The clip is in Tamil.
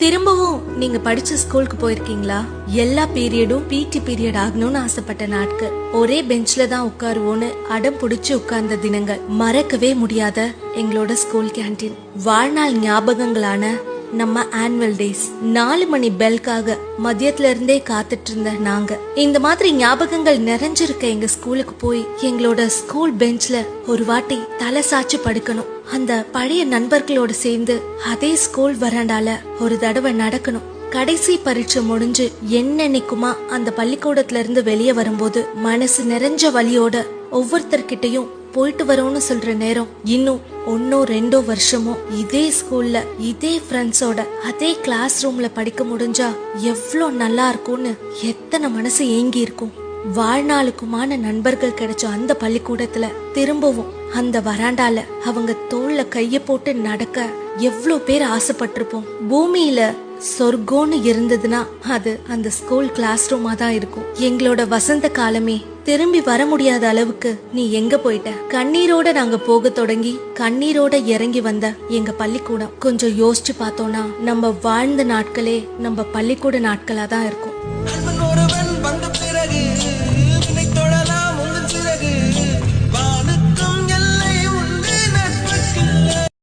திரும்பவும் நீங்க படிச்ச ஸ்கூலுக்கு போயிருக்கீங்களா? எல்லா பீரியடும் பிடி பீரியட் ஆகணும்னு ஆசைப்பட்ட நாட்கள், ஒரே பெஞ்ச்ல தான் உட்காருவோன்னு அடம் புடிச்சு உட்கார்ந்த தினங்கள், மறக்கவே முடியாத எங்களோட ஸ்கூல் கேண்டீன், வாழ்நாள் ஞாபகங்களான நம்ம ஆனுவல் டேஸ், 4 மணி பெல்காக மதியத்துல இருந்தே காத்துட்டு இருந்த நாங்க. இந்த மாதிரி ஞாபகங்கள் நிறைஞ்சிருக்க எங்க ஸ்கூலுக்கு போய் எங்களோட ஸ்கூல் பெஞ்ச்ல ஒரு வாட்டி தலை சாச்சு படுக்கணும். அந்த பழைய நண்பர்களோட சேர்ந்து அதே ஸ்கூல் வராண்டால ஒரு தடவை நடக்கணும். கடைசி பரீட்சை முடிஞ்சு என்னன்னைக்குமா அந்த பள்ளிக்கூடத்துல இருந்து வெளியே வரும்போது மனசு நிறைஞ்ச வலியோட ஒவ்வொருத்தர்கிட்டையும் போயிட்டு வரோம்னு சொல்ற நேரம், இன்னும் 1-2 வருஷமோ இதே ஸ்கூல்ல இதே ஃப்ரெண்ட்ஸோட அதே கிளாஸ் ரூம்ல படிக்க முடிஞ்சா எவ்வளோ நல்லா இருக்கும்னு எத்தனை மனசு ஏங்கி இருக்கும். வாழ்நாளுக்குமான நண்பர்கள் கிடைச்ச அந்த பள்ளிக்கூடத்துல திரும்பவும் அந்த வராண்டால அவங்க தோல்ல கைய போட்டு நடக்க எவ்வளோ பேர் ஆசைப்பட்டிருப்போம். பூமியில சொர்க்கம்னு இருந்ததுன்னா அது அந்த ஸ்கூல் கிளாஸ் ரூமா தான் இருக்கும். எங்களோட வசந்த காலமே திரும்பி வர முடியாத அளவுக்கு நீ எங்க போயிட்ட? கண்ணீரோட நாங்க போக தொடங்கி கண்ணீரோட இறங்கி வந்த எங்க பள்ளிக்கூடம் கொஞ்சம் யோசிச்சு பார்த்தோம்னா நம்ம வாழ்ந்த நாட்களே நம்ம பள்ளிக்கூட நாட்களா தான் இருக்கும்.